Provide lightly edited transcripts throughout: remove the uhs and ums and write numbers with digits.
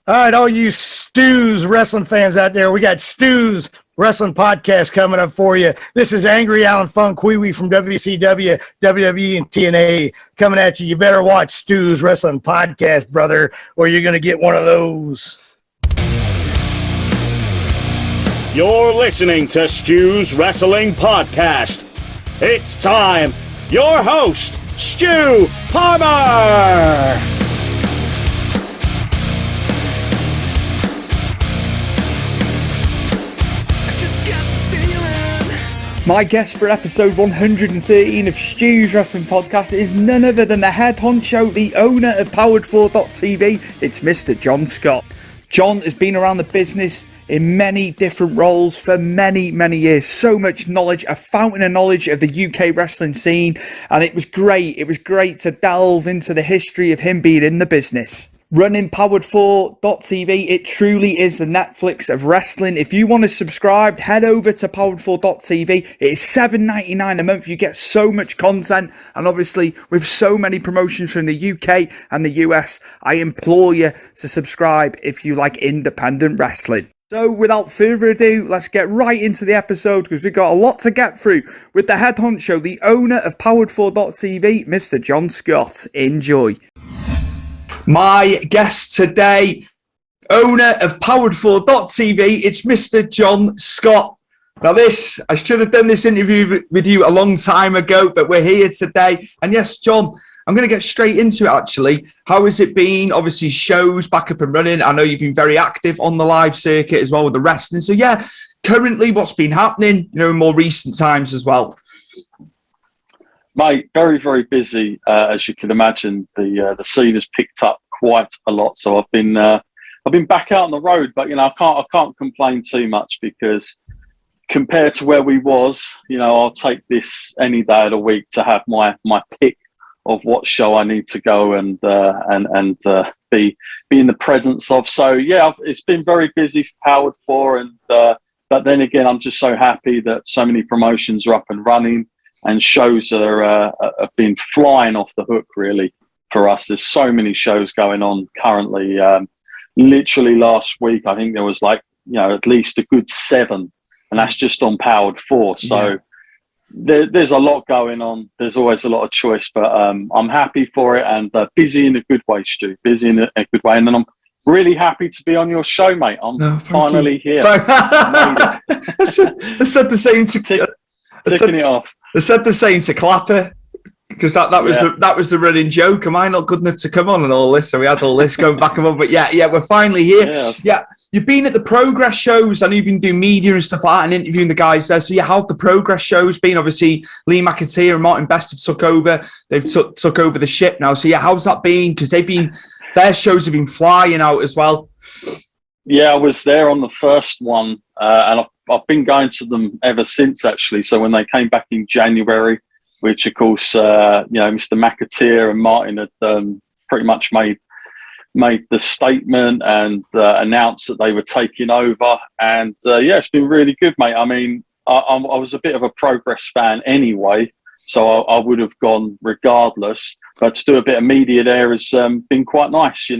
All right, all you Stu's wrestling fans out there, we got Stu's Wrestling Podcast coming up for you. This is Angry Alan Funkwee from WCW, WWE, and TNA coming at you. You better watch Stu's Wrestling Podcast, brother, or you're going to get one of those. You're listening to Stu's Wrestling Podcast. It's time. Your host, Stu Palmer. My guest for episode 113 of Stu's Wrestling Podcast is none other than the head honcho, the owner of Powered4.tv. It's Mr. John Scott. John has been around the business in many different roles for many years. So much knowledge, a fountain of knowledge of the UK wrestling scene, and it was great. It was great to delve into the history of him being in the business. Running Powered4.tv, it truly is the Netflix of wrestling. If you want to subscribe, head over to Powered4.tv. It is $7.99 a month. You get so much content, and obviously with so many promotions from the UK and the US, I implore you to subscribe if you like independent wrestling. So without further ado, let's get right into the episode because we've got a lot to get through with the head honcho, the owner of Powered4.tv, Mr. John Scott. Enjoy. My guest today, owner of Powered4.tv, it's Mr. John Scott. Now I should have done this interview with you a long time ago, but we're here today. And yes, John, I'm going to get straight into it actually. How has it been? Obviously shows back up and running. I know you've been very active on the live circuit as well with the wrestling. So yeah, currently what's been happening, in more recent times as well? Mate, very busy. As you can imagine, the scene has picked up quite a lot. So I've been back out on the road, but I can't complain too much because compared to where we was, I'll take this any day of the week to have my pick of what show I need to go and be in the presence of. So yeah, it's been very busy for Powered4, and but then again, I'm just so happy that so many promotions are up and running. And shows have been flying off the hook, really, for us. There's so many shows going on currently. Literally last week, I think there was at least a good 7, and that's just on Powered4. So there's a lot going on. There's always a lot of choice, but I'm happy for it and busy in a good way, Stu. Busy in a good way. And then I'm really happy to be on your show, mate. I'm finally here. I said the same to Ticking it off. I said the same to Clapper because that was the running joke. Am I not good enough to come on and all this? So we had all this going back and forth. But yeah, we're finally here. Yes. Yeah, you've been at the Progress shows. I know you've been doing media and stuff like that and interviewing the guys there. So yeah, how have the Progress shows been? Obviously, Lee McAteer and Martin Best have took over. They've took over the ship now. So yeah, how's that been? Because their shows have been flying out as well. Yeah, I was there on the first one, and I've been going to them ever since, actually. So when they came back in January, which of course, Mr. McAteer and Martin had pretty much made the statement and announced that they were taking over. And it's been really good, mate. I mean, I was a bit of a Progress fan anyway, so I would have gone regardless. But to do a bit of media there has been quite nice.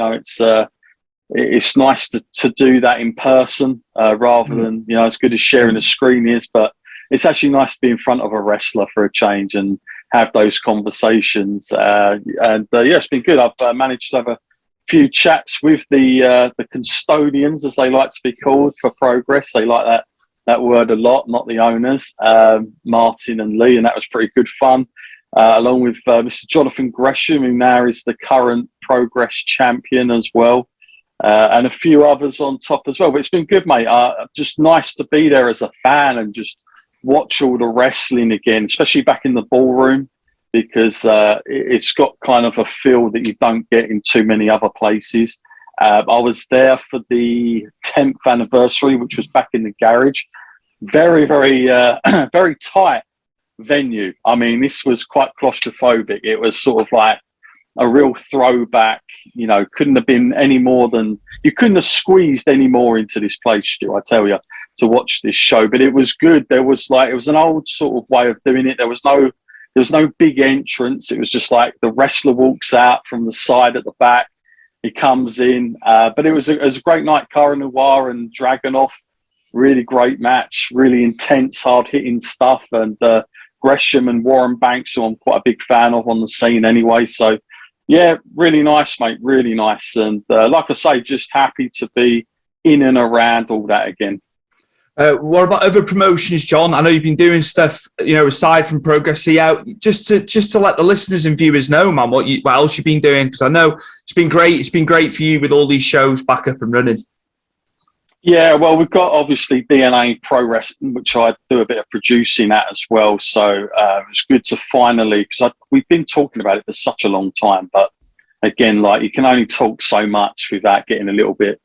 It's nice to do that in person rather than, as good as sharing a screen is, but it's actually nice to be in front of a wrestler for a change and have those conversations. It's been good. I've managed to have a few chats with the custodians, as they like to be called, for Progress. They like that word a lot, not the owners, Martin and Lee, and that was pretty good fun. Along with Mr. Jonathan Gresham, who now is the current Progress champion as well. And a few others on top as well. But it's been good, mate. Just nice to be there as a fan and just watch all the wrestling again, especially back in the ballroom, because it's got kind of a feel that you don't get in too many other places. I was there for the 10th anniversary, which was back in the garage. Very, very, very tight venue. I mean, this was quite claustrophobic. It was sort of like a real throwback, couldn't have been any more than, you couldn't have squeezed any more into this place, Stu, I tell you, to watch this show. But it was good. It was an old sort of way of doing it. There was no big entrance. It was just like the wrestler walks out from the side at the back. he comes in. But it was a great night. Cara Noir and Dragunov, really great match, really intense, hard-hitting stuff. And Gresham and Warren Banks, who I'm quite a big fan of on the scene anyway. So, yeah, really nice, mate, really nice. And like I say, just happy to be in and around all that again. What about other promotions, John? I know you've been doing stuff, aside from Progress CL. Just to let the listeners and viewers know, man, what else you've been doing? Because I know it's been great. It's been great for you with all these shows back up and running. Yeah, well, we've got obviously DNA Pro Wrestling, which I do a bit of producing at as well. So it's good to finally, because we've been talking about it for such a long time. But again, like, you can only talk so much without getting a little bit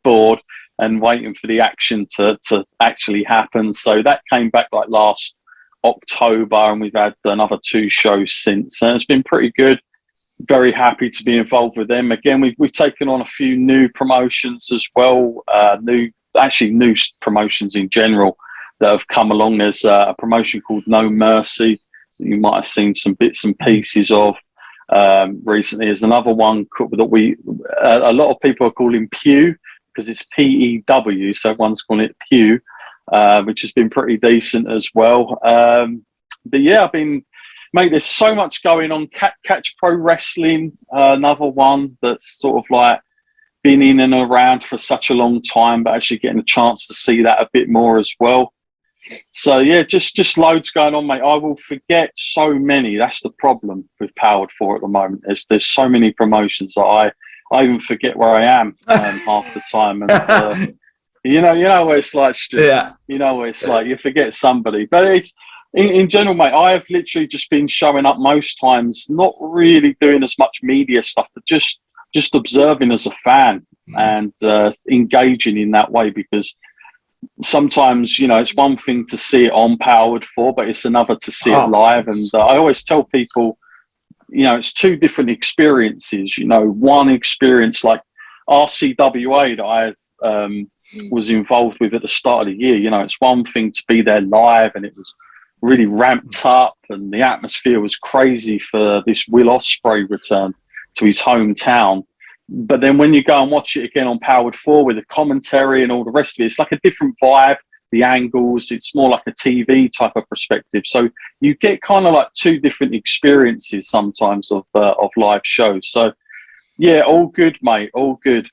bored and waiting for the action to actually happen. So that came back like last October, and we've had another 2 shows since. And it's been pretty good. Very happy to be involved with them. Again, we've taken on a few new promotions as well, new promotions in general that have come along. There's a promotion called No Mercy that you might have seen some bits and pieces of recently. There's another one that a lot of people are calling Pew, because it's PEW, so everyone's calling it Pew, which has been pretty decent as well. But yeah, mate, there's so much going on. Catch Pro Wrestling, another one that's sort of like been in and around for such a long time, but actually getting a chance to see that a bit more as well. So yeah, just loads going on, mate. I will forget so many. That's the problem with Powered 4 at the moment. There's so many promotions that I even forget where I am half the time. And you know what it's like, Stu. Yeah. You know what it's like. You forget somebody. But it's in general, mate, I have literally just been showing up most times, not really doing as much media stuff, but just observing as a fan and engaging in that way, because sometimes, it's one thing to see it on Powered 4, but it's another to see it live. And I always tell people, it's 2 different experiences. One experience like RCWA that I was involved with at the start of the year. It's one thing to be there live, and it was really ramped up, and the atmosphere was crazy for this Will Ospreay return to his hometown. But then when you go and watch it again on Powered 4 with the commentary and all the rest of it, it's like a different vibe. The angles, it's more like a TV type of perspective. So you get kind of like 2 different experiences sometimes of live shows. So yeah, all good, mate, all good.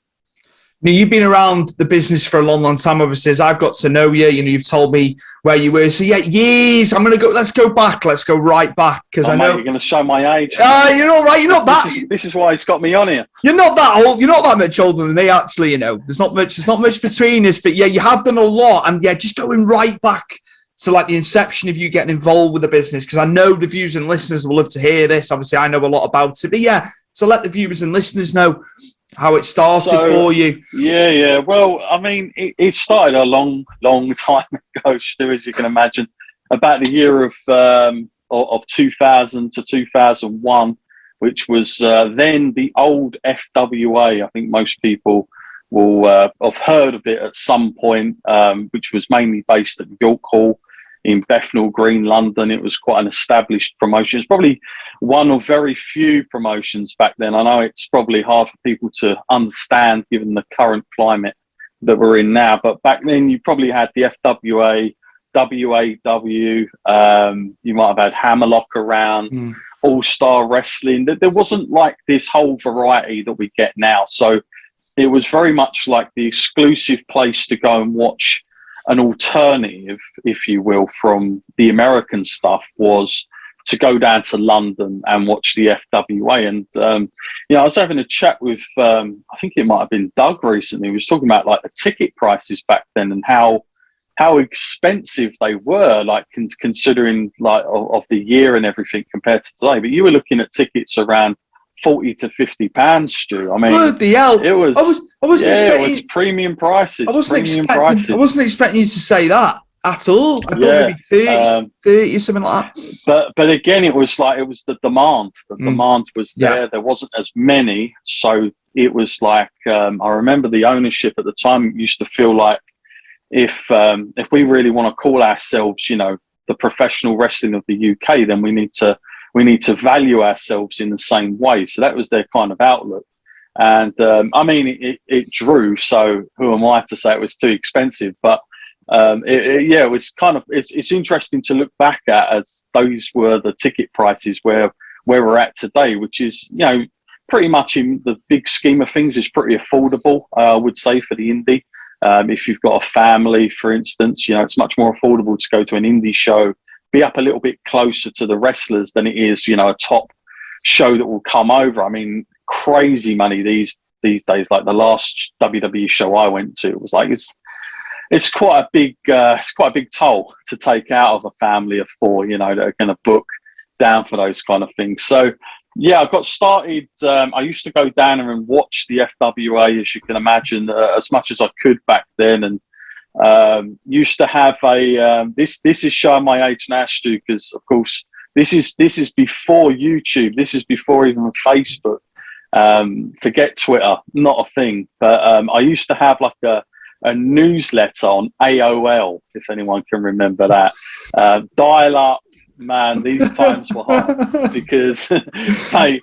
Now, you've been around the business for a long, long time. Obviously, as I've got to know you, you've told me where you were. So yeah, years. Let's go back. Let's go right back, because I know you're going to show my age. You're all right. You're not that. This is why he's got me on here. You're not that old. You're not that much older than me, actually. There's not much between us. But yeah, you have done a lot, and yeah, just going right back to like the inception of you getting involved with the business, because I know the viewers and listeners will love to hear this. Obviously, I know a lot about it, but yeah, so let the viewers and listeners know how it started for you. Yeah. Well, I mean, it started a long, long time ago, Stu, as you can imagine, about the year of 2000 to 2001, which was then the old FWA. I think most people will have heard of it at some point, which was mainly based at York Hall in Bethnal Green, London. It was quite an established promotion. It's probably one of very few promotions back then. I know it's probably hard for people to understand given the current climate that we're in now, but back then you probably had the FWA, WAW, you might have had Hammerlock around, All-Star Wrestling. There wasn't like this whole variety that we get now. So it was very much like the exclusive place to go and watch an alternative, if you will, from the American stuff was to go down to London and watch the FWA. And, I was having a chat with, I think it might have been Doug recently. He was talking about like the ticket prices back then and how expensive they were, like considering like of the year and everything compared to today. But you were looking at tickets around £40 to £50, Stu. I mean, bloody hell. It was. I wasn't expecting, it was premium prices. I wasn't expecting you to say that at all. I thought maybe 30 or something like that. But again, it was the demand. The demand was there. Yeah. There wasn't as many, so it was like I remember the ownership at the time used to feel like if we really want to call ourselves, the professional wrestling of the UK, then we need to value ourselves in the same way. So that was their kind of outlook. And I mean, it drew. So who am I to say it was too expensive? But it was kind of it's interesting to look back at, as those were the ticket prices where we're at today, which is, you know, pretty much in the big scheme of things is pretty affordable. I would say for the indie. If you've got a family, for instance, you know, it's much more affordable to go to an indie show, be up a little bit closer to the wrestlers than it is, you know, a top show that will come over. I mean, crazy money these days. Like the last WWE show I went to, it was like it's quite a big toll to take out of a family of four, you know, that are going to book down for those kind of things. So yeah, I got started. I used to go down there and watch the FWA, as you can imagine, as much as I could back then, and used to have a. This is showing my age now, Stu, because of course this is before YouTube. This is before even Facebook. Forget Twitter, not a thing. But I used to have like a newsletter on AOL, if anyone can remember that. Dial up. Man, these times were hard because hey,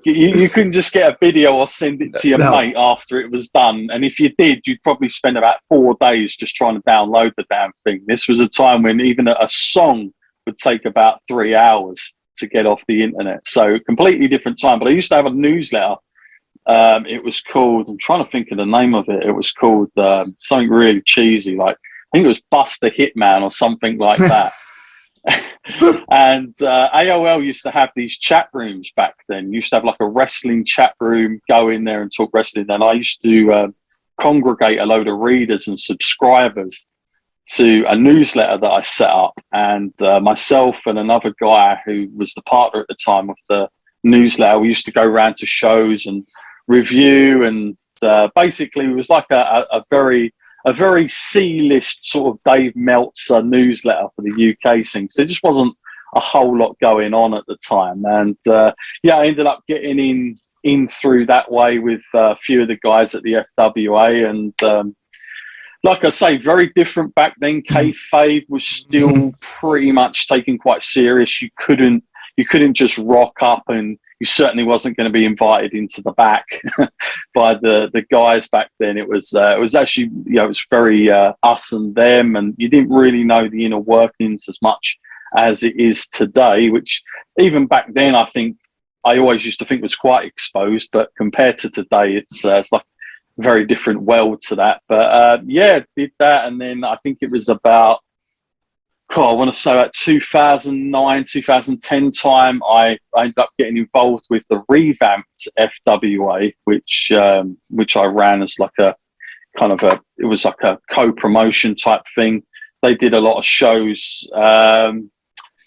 you couldn't just get a video or send it to your mate after it was done. And if you did, you'd probably spend about 4 days just trying to download the damn thing. This was a time when even a song would take about 3 hours to get off the internet. So completely different time. But I used to have a newsletter. It was called, I'm trying to think of the name of it. It was called something really cheesy. Like, I think it was Buster Hitman or something like that. And AOL used to have these chat rooms back then. Used to have like a wrestling chat room, go in there and talk wrestling. And I used to congregate a load of readers and subscribers to a newsletter that I set up. And myself and another guy who was the partner at the time of the newsletter, we used to go around to shows and review. And basically it was like a very C-list sort of Dave Meltzer newsletter for the UK scene. So there just wasn't a whole lot going on at the time. And yeah, I ended up getting in through that way with a few of the guys at the FWA. And like I say, very different back then. Kayfabe was still pretty much taken quite serious. You couldn't just rock up, and you certainly wasn't going to be invited into the back by the guys back then. It was actually, you know, it was very us and them, and you didn't really know the inner workings as much as it is today, which even back then I think I always used to think was quite exposed, but compared to today, it's like a very different world to that. But yeah, did that, and then I think it was about, I want to say about 2009, 2010 time, I ended up getting involved with the revamped FWA, which I ran as like a kind of it was like a co-promotion type thing. They did a lot of shows.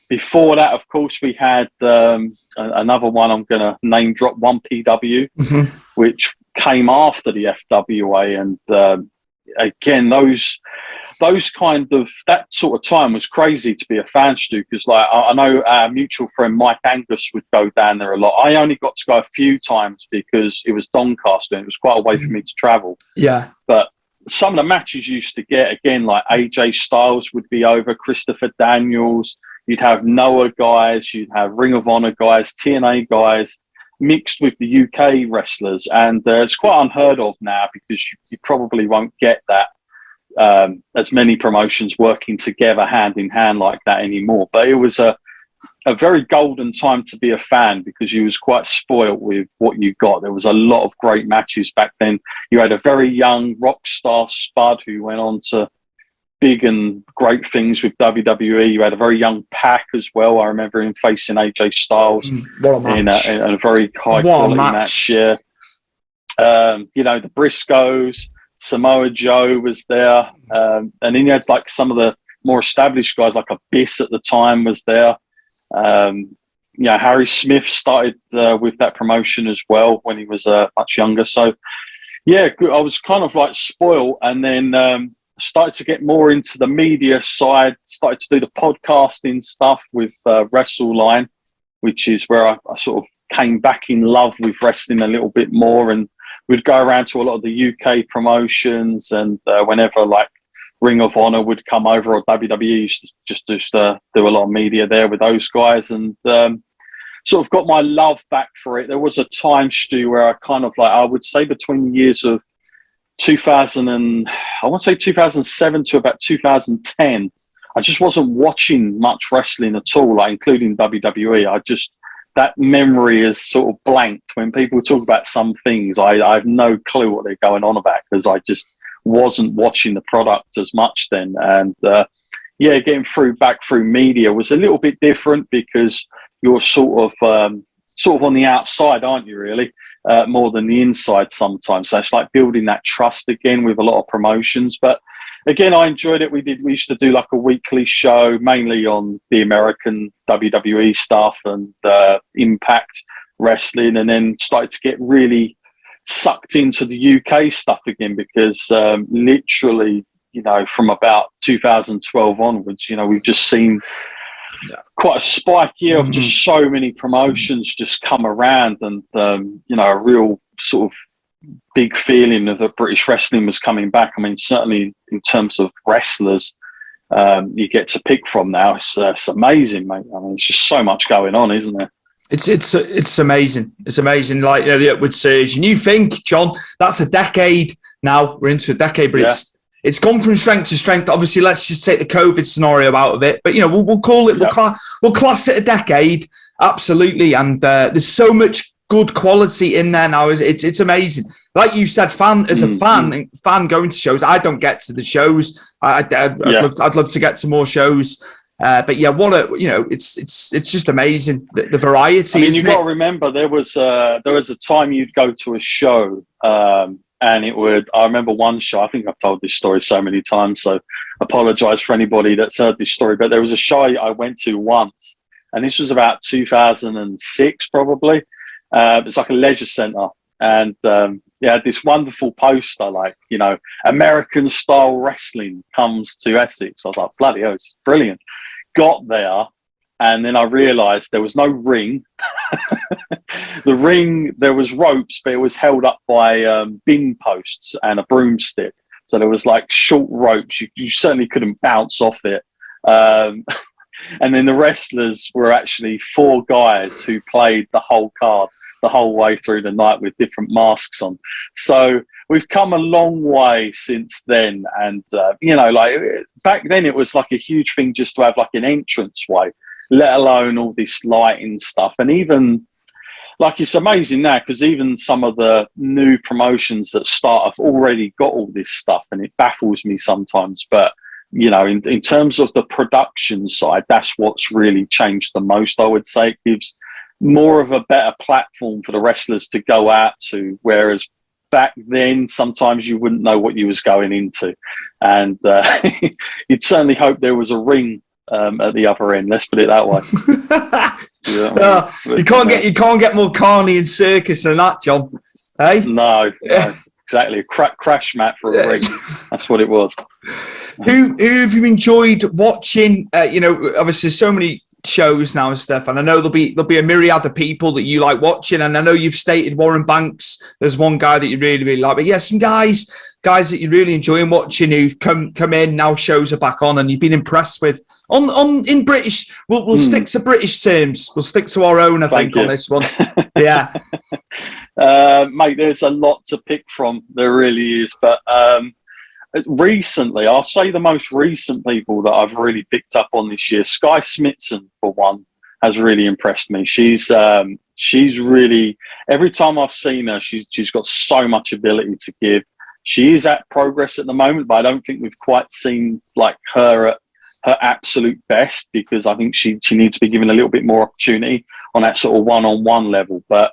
Before that, of course, we had another one. I'm going to name drop, 1PW, which came after the FWA, and again, those kind of, that sort of time was crazy to be a fan, Stu, because like I know our mutual friend Mike Angus would go down there a lot. I only got to go a few times because it was Doncaster and it was quite a way for me to travel. Yeah. But some of the matches used to get, again, like AJ Styles would be over, Christopher Daniels, you'd have Noah guys, you'd have Ring of Honor guys, TNA guys, mixed with the UK wrestlers. And it's quite unheard of now because you probably won't get that. As many promotions working together hand in hand like that anymore. But it was a very golden time to be a fan because you was quite spoilt with what you got. There was a lot of great matches back then. You had a very young rock star Spud who went on to big and great things with WWE. You had a very young Pac as well. I remember him facing AJ Styles in a very high quality match. Yeah. You know, the Briscoes, Samoa Joe was there. And then you had like some of the more established guys like Abyss at the time was there. You know, Harry Smith started with that promotion as well when he was much younger. So yeah, I was kind of like spoiled, and then started to get more into the media side, started to do the podcasting stuff with WrestleLine, which is where I sort of came back in love with wrestling a little bit more. And we'd go around to a lot of the UK promotions, and whenever like Ring of Honor would come over or WWE used to do a lot of media there with those guys. And sort of got my love back for it. There was a time, Stu, where I kind of I would say between the years of 2000 and I want to say 2007 to about 2010, I just wasn't watching much wrestling at all, including WWE. That memory is sort of blanked. When people talk about some things, I have no clue what they're going on about, because I just wasn't watching the product as much then. And getting back through media was a little bit different, because you're sort of on the outside, aren't you, really? More than the inside sometimes. So it's like building that trust again with a lot of promotions. But again, I enjoyed it. We used to do like a weekly show, mainly on the American WWE stuff and Impact Wrestling, and then started to get really sucked into the UK stuff again, because literally, from about 2012 onwards, we've just seen quite a spike year of just so many promotions just come around, and a real sort of big feeling of that British wrestling was coming back. I mean, certainly in terms of wrestlers you get to pick from now, it's amazing, mate. I mean, it's just so much going on, isn't there? It's amazing. It's amazing. Like, the upward surge, and you think, John, that's a decade now. We're into a decade, but it's gone from strength to strength. Obviously, let's just take the COVID scenario out of it. But we'll call it. We'll class it a decade, absolutely. And there's so much good quality in there now. It's amazing. Like you said, as a fan going to shows. I don't get to the shows. I'd love to get to more shows. But it's just amazing, the variety. I mean, you've got to remember, there was a time you'd go to a show. And I remember one show, I think I've told this story so many times, so apologise for anybody that's heard this story, but there was a show I went to once, and this was about 2006 probably. It's like a leisure centre, and they had this wonderful poster, American style wrestling comes to Essex. I was like, bloody hell, it's brilliant. Got there, and then I realised there was no ring. The ring, there was ropes, but it was held up by bin posts and a broomstick. So there was like short ropes. You certainly couldn't bounce off it. And then the wrestlers were actually 4 guys who played the whole card the whole way through the night with different masks on. So we've come a long way since then. And, back then it was like a huge thing just to have like an entrance way, let alone all this lighting stuff. And even, it's amazing now, because even some of the new promotions that start have already got all this stuff, and it baffles me sometimes. But, in terms of the production side, that's what's really changed the most, I would say. It gives more of a better platform for the wrestlers to go out to, whereas back then, sometimes you wouldn't know what you was going into. And you'd certainly hope there was a ring at the other end. Let's put it that way. You can't get more carny and circus than that, John. Hey? No, exactly. A crash mat for a ring. That's what it was. Who have you enjoyed watching? Obviously, there's so many shows now and stuff, and I know there'll be a myriad of people that you like watching, and I know you've stated Warren Banks. There's one guy that you really, really like, but some guys that you really enjoy watching who've come in now. Shows are back on, and you've been impressed with in British. We'll stick to British terms. We'll stick to our own. I think on this one. Yeah, mate. There's a lot to pick from. There really is, but recently, I'll say the most recent people that I've really picked up on this year, Sky Smithson, for one, has really impressed me. She's really, every time I've seen her, she's got so much ability to give. She is at Progress at the moment, but I don't think we've quite seen her at her absolute best, because I think she needs to be given a little bit more opportunity on that sort of one-on-one level. But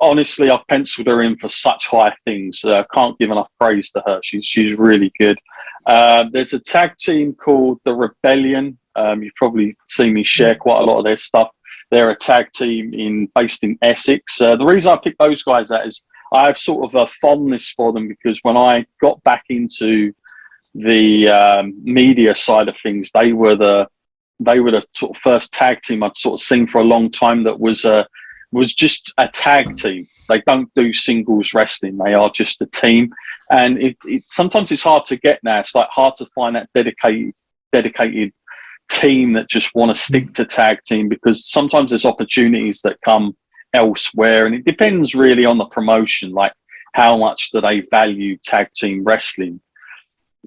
honestly, I've penciled her in for such high things. I can't give enough praise to her. She's really good. There's a tag team called The Rebellion. You've probably seen me share quite a lot of their stuff. They're a tag team based in Essex. The reason I picked those guys out is I have sort of a fondness for them, because when I got back into the media side of things, they were the sort of first tag team I'd sort of seen for a long time that was just a tag team. They don't do singles wrestling. They are just a team. And it sometimes it's hard to get now. It's hard to find that dedicated team that just want to stick to tag team, because sometimes there's opportunities that come elsewhere, and it depends really on the promotion, like how much do they value tag team wrestling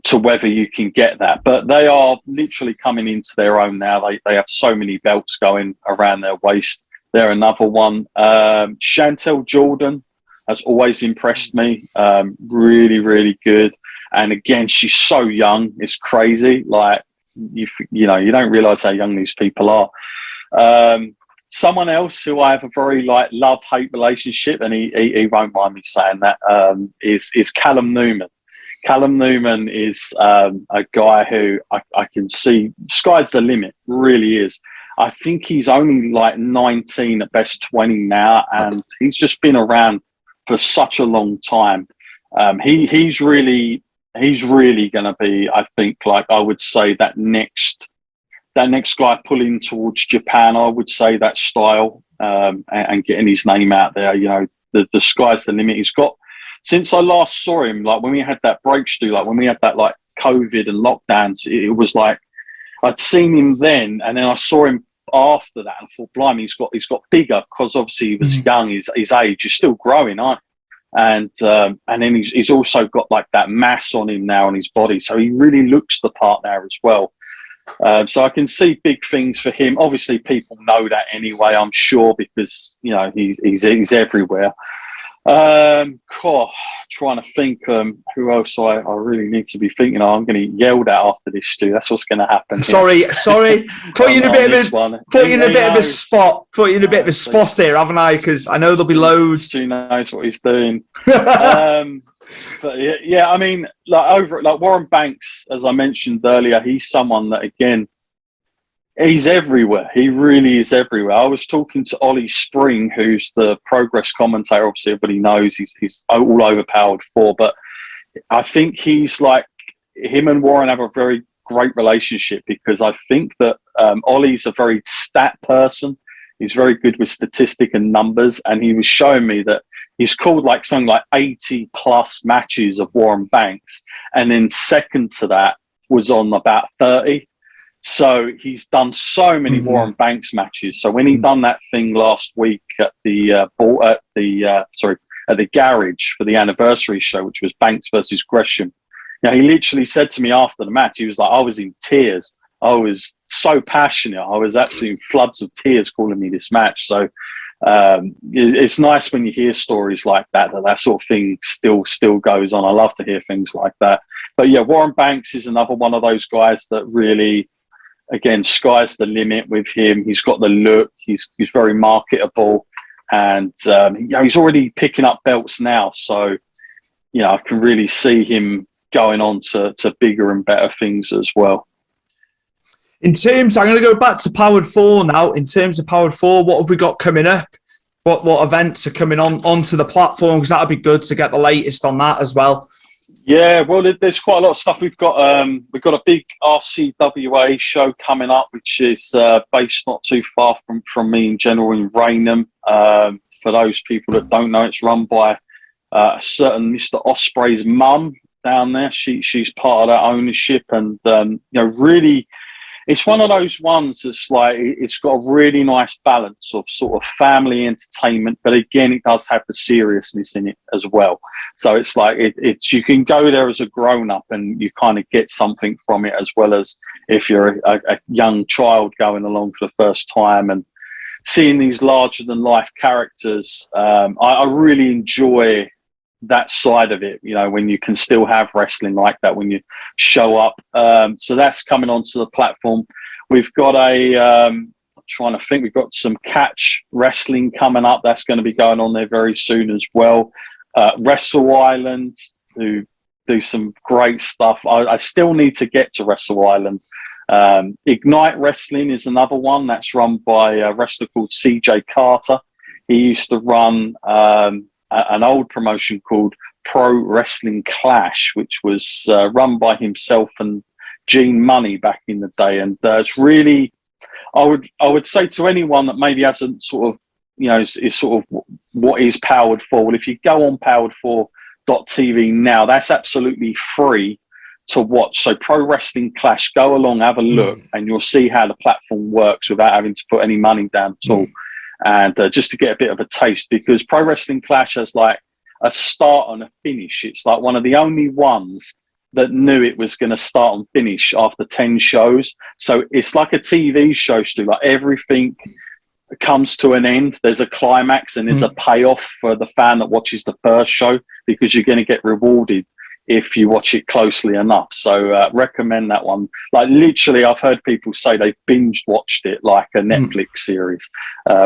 to whether you can get that. But they are literally coming into their own now. They have so many belts going around their waist. They're another one. Chantel Jordan has always impressed me. Really, really good. And again, she's so young. It's crazy. Like, you don't realize how young these people are. Someone else who I have a very love-hate relationship, and he won't mind me saying that, is Callum Newman. Callum Newman is a guy who I can see, sky's the limit, really is. I think he's only 19 at best 20 now, and he's just been around for such a long time. He's really going to be, I think, I would say that next guy pulling towards Japan. I would say that style, and getting his name out there. The sky's the limit. He's got, since I last saw him, when we had that break, Stu, when we had that COVID and lockdowns, it was I'd seen him then, and then I saw him after that, and thought, blimey, he's got bigger, because obviously he was young. His age is still growing, aren't he? And then he's also got that mass on him now on his body, so he really looks the part now as well. So I can see big things for him. Obviously, people know that anyway, I'm sure, because he's everywhere. Trying to think who else I really need to be thinking of. I'm going to get yelled at after this, Stu. That's what's going to happen here. Sorry. Put you in a bit of a spot here, haven't I? Because I know there'll be loads. Stu knows what he's doing. But yeah, I mean, Warren Banks, as I mentioned earlier, he's someone that, again, he's everywhere. He really is everywhere. I was talking to Ollie Spring, who's the Progress commentator. Obviously, everybody knows he's all over Powered 4. But I think he's him and Warren have a very great relationship, because I think that Ollie's a very stat person. He's very good with statistic and numbers. And he was showing me that he's called something like 80 plus matches of Warren Banks. And then second to that was on about 30. So he's done so many Warren Banks matches. So when he done that thing last week at the garage for the anniversary show, which was Banks versus Gresham, he literally said to me after the match, he was like, I was in tears. I was so passionate. I was absolutely in floods of tears calling me this match. So it's nice when you hear stories like that sort of thing still goes on. I love to hear things like that. But yeah, Warren Banks is another one of those guys that really, again, sky's the limit with him. He's got the look. He's very marketable, and he's already picking up belts now. So I can really see him going on to bigger and better things as well. I'm going to go back to Powered 4 now. In terms of Powered 4, what have we got coming up? What events are coming onto the platform? Because that'll be good to get the latest on that as well. Yeah, well, there's quite a lot of stuff. We've got a big RCWA show coming up, which is based not too far from me in general in Raynham. For those people that don't know, it's run by a certain Mr. Osprey's mum down there. She's part of that ownership, and really, it's one of those ones that's it's got a really nice balance of sort of family entertainment, but again, it does have the seriousness in it as well. So it's it's you can go there as a grown-up and you kind of get something from it, as well as if you're a young child going along for the first time and seeing these larger-than-life characters. I really enjoy that side of it, when you can still have wrestling like that when you show up. So that's coming onto the platform. We've got I'm trying to think, we've got some catch wrestling coming up. That's going to be going on there very soon as well. Wrestle Island, who do some great stuff. I still need to get to Wrestle Island. Ignite Wrestling is another one that's run by a wrestler called CJ Carter. He used to run an old promotion called Pro Wrestling Clash, which was run by himself and Gene Money back in the day. And it's really, I would say to anyone that maybe hasn't sort of, is sort of what is Powered 4. Well, if you go on powered4.tv now, that's absolutely free to watch. So Pro Wrestling Clash, go along, have a look, and you'll see how the platform works without having to put any money down at all. And just to get a bit of a taste, because Pro Wrestling Clash has like a start and a finish. It's like one of the only ones that knew it was going to start and finish after 10 shows. So it's like a TV show, Stu. Like everything comes to an end. There's a climax and there's a payoff for the fan that watches the first show, because you're going to get rewarded if you watch it closely enough. So recommend that one. Like literally, I've heard people say they binge watched it like a Netflix series,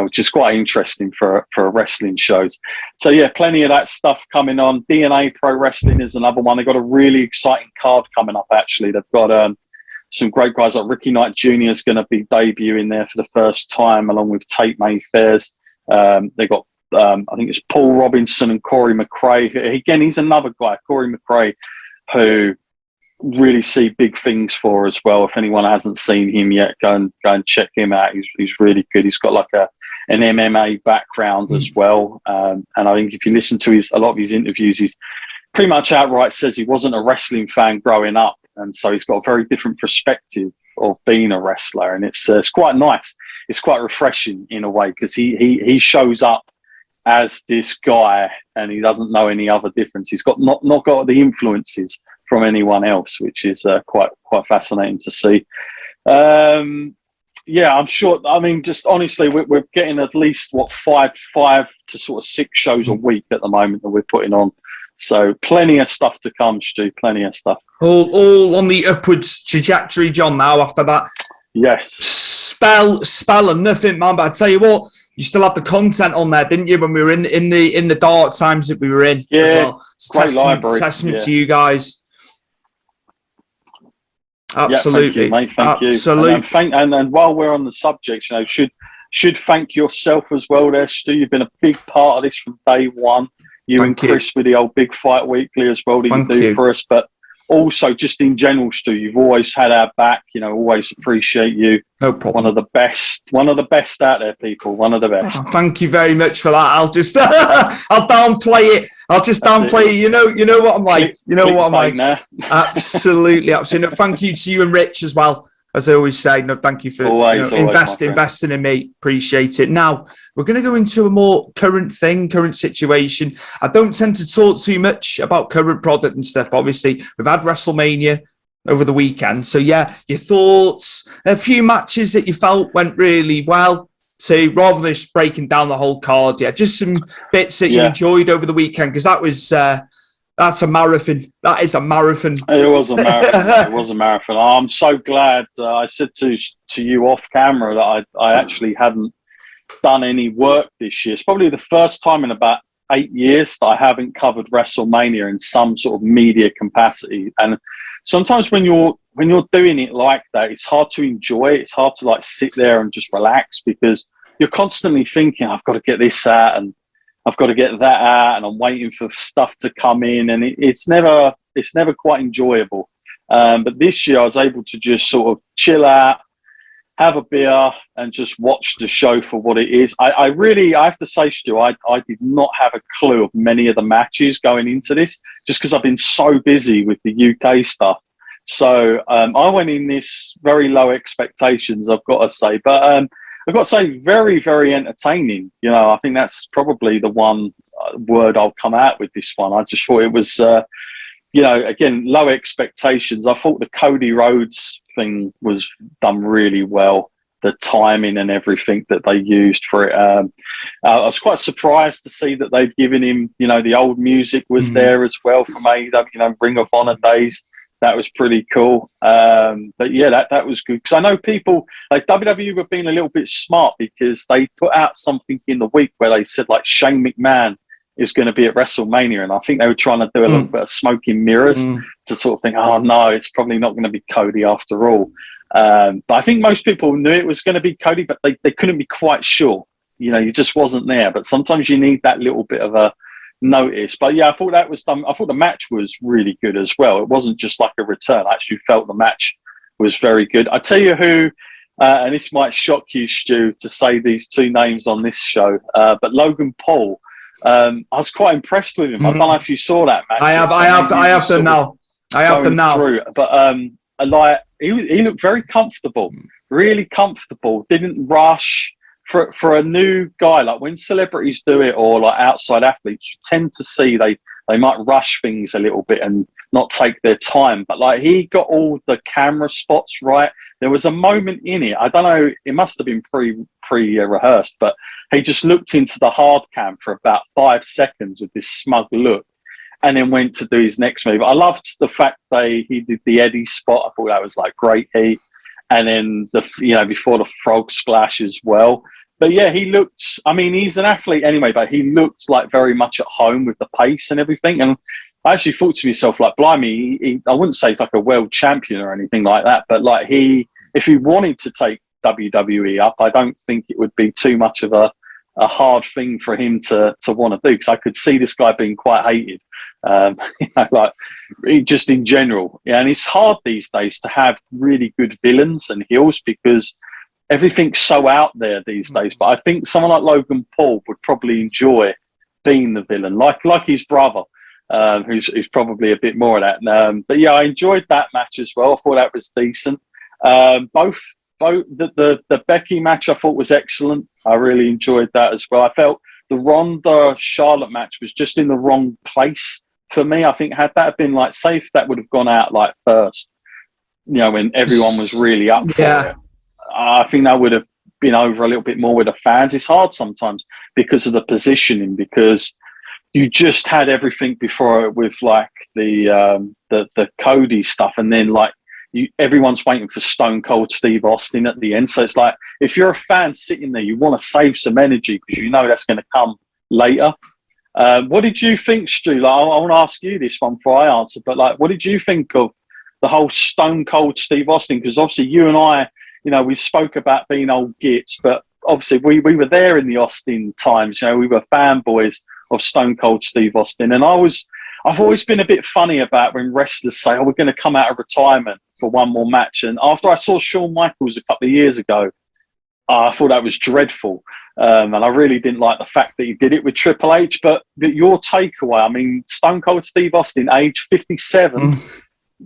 which is quite interesting for wrestling shows. So yeah, plenty of that stuff coming on. DNA Pro Wrestling is another one. They've got a really exciting card coming up, actually. They've got some great guys like Ricky Knight Jr. is going to be debuting there for the first time, along with Tate Mayfairs. They've got I think it's Paul Robinson and Corey Mccray. Again, he's another guy, Corey Mccray, who really see big things for as well. If anyone hasn't seen him yet, go and check him out. He's really good. He's got like an MMA background as well. And I think if you listen to a lot of his interviews, he's pretty much outright says he wasn't a wrestling fan growing up. And so he's got a very different perspective of being a wrestler. And it's quite nice. It's quite refreshing in a way, because he shows up as this guy and he doesn't know any other difference. He's got not got the influences from anyone else, which is quite fascinating to see. Yeah, I'm sure. I mean, just honestly, we're getting at least five to sort of 6 shows a week at the moment that we're putting on. So plenty of stuff to come, Stu. Plenty of stuff. All on the upwards trajectory, John. Now after that, yes, spell and nothing, man. But I tell you what, you still had the content on there, didn't you? When we were in the dark times that we were in, yeah, as well. It's great library. Testament to you guys. Absolutely, yeah, thank you, mate. Thank Absolutely. you. And while we're on the subject, you know, should thank yourself as well, there, Stu. You've been a big part of this from day one. You and Chris with the old Big Fight Weekly as well that you do for us, but also just in general, Stu, you've always had our back. You know, always appreciate you. No problem. One of the best out there, people. One of the best. Oh, thank you very much for that. I'll just I'll downplay it. I'll just downplay it. You know what I'm like. You know what I'm like. Now. Absolutely. No, thank you to you and Rich as well. As I always say, no, thank you for investing in me. Appreciate it. Now, we're going to go into a more current situation. I don't tend to talk too much about current product and stuff. But obviously, we've had WrestleMania over the weekend. So, yeah, your thoughts, a few matches that you felt went really well, to rather than just breaking down the whole card. Yeah, just some bits that you enjoyed over the weekend, because that was... that's a marathon. That is a marathon. It was a marathon. It was a marathon. I'm so glad. I said to you off camera that I actually hadn't done any work this year. It's probably the first time in about 8 years that I haven't covered WrestleMania in some sort of media capacity. And sometimes when you're doing it like that, it's hard to enjoy it. It's hard to like sit there and just relax, because you're constantly thinking, I've got to get this out and I've got to get that out, and I'm waiting for stuff to come in, and it's never quite enjoyable. But this year I was able to just sort of chill out, have a beer, and just watch the show for what it is. I have to say, Stu, I did not have a clue of many of the matches going into this, just because I've been so busy with the UK stuff. So I went in this very low expectations, I've got to say. But I've got to say, very, very entertaining. You know, I think that's probably the one word I'll come out with this one. I just thought it was, you know, again, low expectations. I thought the Cody Rhodes thing was done really well. The timing and everything that they used for it. I was quite surprised to see that they'd given him, you know, the old music was there as well from AEW, you know, Ring of Honor days. That was pretty cool. But yeah, that was good. Because I know people like WWE were being a little bit smart, because they put out something in the week where they said like Shane McMahon is going to be at WrestleMania. And I think they were trying to do a little bit of smoke and mirrors to sort of think, oh no, it's probably not going to be Cody after all. But I think most people knew it was going to be Cody, but they couldn't be quite sure. You know, you just wasn't there. But sometimes you need that little bit of a notice. But yeah, I thought that was done. I thought the match was really good as well. It wasn't just like a return. I actually felt the match was very good. I tell you who, and this might shock you, Stu, to say these two names on this show, but Logan Paul. I was quite impressed with him. I don't know if you saw that match. I have done now. I have them now. through. But like he looked very comfortable, really comfortable. Didn't rush. For a new guy, like when celebrities do it or like outside athletes, you tend to see they might rush things a little bit and not take their time. But like he got all the camera spots right. There was a moment in it, I don't know, it must have been pre rehearsed, but he just looked into the hard cam for about 5 seconds with this smug look and then went to do his next move. I loved the fact he did the Eddie spot. I thought that was like great heat. And then before the frog splash as well. But yeah, he looked, I mean, he's an athlete anyway, but he looked like very much at home with the pace and everything. And I actually thought to myself, like, blimey, I wouldn't say he's like a world champion or anything like that, but like if he wanted to take WWE up, I don't think it would be too much of a hard thing for him to want to do, because I could see this guy being quite hated, like just in general. Yeah, and it's hard these days to have really good villains and heels because everything's so out there these days. But I think someone like Logan Paul would probably enjoy being the villain, like his brother, who's probably a bit more of that. But yeah, I enjoyed that match as well. I thought that was decent. Both the Becky match I thought was excellent. I really enjoyed that as well. I felt the Ronda Charlotte match was just in the wrong place for me. I think had that been like, say if that would have gone out like first, when everyone was really up for it, I think that would have been over a little bit more with the fans. It's hard sometimes because of the positioning, because you just had everything before with like the Cody stuff, and then like everyone's waiting for Stone Cold Steve Austin at the end. So it's like, if you're a fan sitting there, you want to save some energy because you know that's going to come later. What did you think, Stu? Like, I want to ask you this one before I answer, but like, what did you think of the whole Stone Cold Steve Austin? Because obviously you and I, we spoke about being old gits, but obviously we were there in the Austin times. We were fanboys of Stone Cold Steve Austin. And I've always been a bit funny about when wrestlers say, we're going to come out of retirement for one more match. And after I saw Shawn Michaels a couple of years ago, I thought that was dreadful. And I really didn't like the fact that he did it with Triple H. But your takeaway, I mean, Stone Cold Steve Austin, age 57,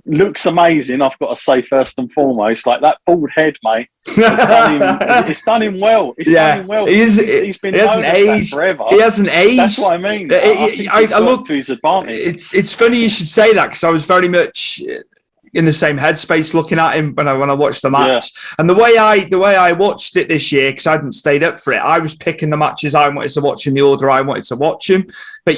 looks amazing, I've got to say, first and foremost. Like, that bald head, mate, it's done him well. Done him well. He's been known as that forever. He hasn't aged. That's what I mean. I look to his advantage. It's funny you should say that, because I was very much in the same headspace looking at him when I watched the match. Yeah. And the way I watched it this year, because I hadn't stayed up for it, I was picking the matches I wanted to watch in the order I wanted to watch them. But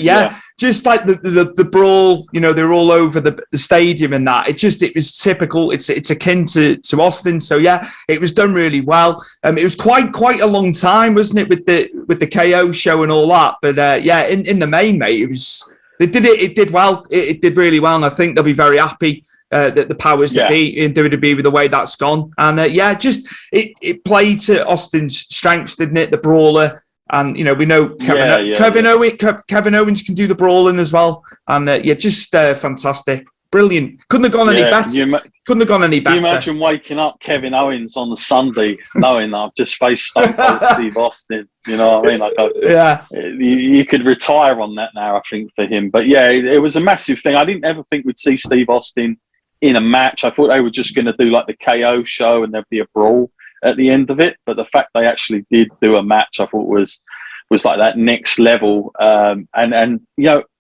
just like the brawl, they were all over the stadium and that. It was typical. It's akin to Austin. So yeah, it was done really well. It was quite a long time, wasn't it, with the KO show and all that. But in the main, mate, it did well. It did really well, and I think they'll be very happy that the powers that be in WWE with the way that's gone. And it played to Austin's strengths, didn't it? The brawler. And, we know Kevin Owens can do the brawling as well. And, just fantastic. Brilliant. Couldn't have gone any better. Couldn't have gone any better. Can you imagine waking up Kevin Owens on the Sunday knowing that I've just faced Stone Cold Steve Austin? You know what I mean? Like, you could retire on that now, I think, for him. But, yeah, it was a massive thing. I didn't ever think we'd see Steve Austin in a match. I thought they were just going to do, like, the KO show and there'd be a brawl at the end of it, but the fact they actually did do a match, I thought was like that next level. And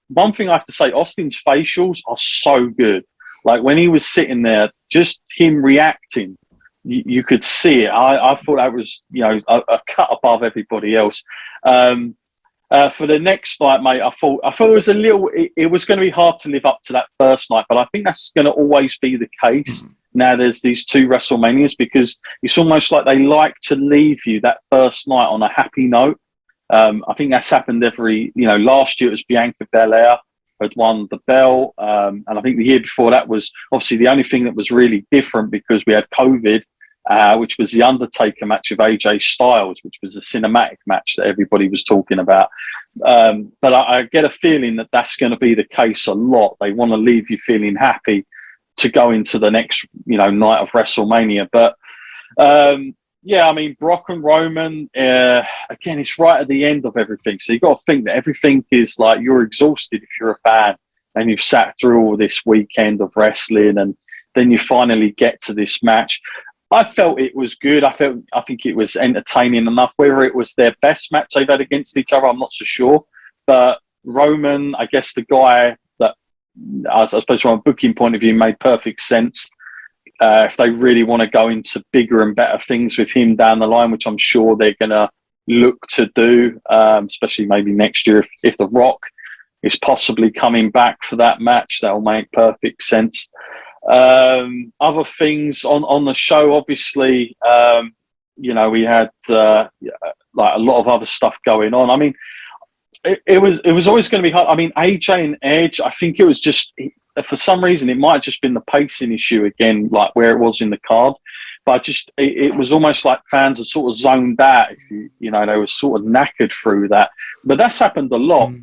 one thing I have to say, Austin's facials are so good. Like, when he was sitting there, just him reacting, you could see it. I thought that was a cut above everybody else. For the next night, mate, I thought it was it was going to be hard to live up to that first night, but I think that's going to always be the case. Now there's these 2 WrestleManias, because it's almost like they like to leave you that first night on a happy note. I think that's happened last year it was Bianca Belair had won the belt. And I think the year before that was obviously the only thing that was really different, because we had COVID, which was the Undertaker match of AJ Styles, which was a cinematic match that everybody was talking about. But I get a feeling that that's going to be the case a lot. They want to leave you feeling happy to go into the next, night of WrestleMania. But, I mean, Brock and Roman, again, it's right at the end of everything. So you've got to think that everything is like, you're exhausted if you're a fan and you've sat through all this weekend of wrestling, and then you finally get to this match. I felt it was good. I think it was entertaining enough. Whether it was their best match they've had against each other, I'm not so sure. But Roman, I guess the guy that, I suppose from a booking point of view, made perfect sense. If they really want to go into bigger and better things with him down the line, which I'm sure they're going to look to do, especially maybe next year if The Rock is possibly coming back for that match, that'll make perfect sense. Other things on the show, obviously, we had like a lot of other stuff going on. I mean, it was always going to be hard. I mean, AJ and Edge, I think it was just, for some reason, it might have just been the pacing issue again, like where it was in the card. But it was almost like fans are sort of zoned out. They were sort of knackered through that. But that's happened a lot.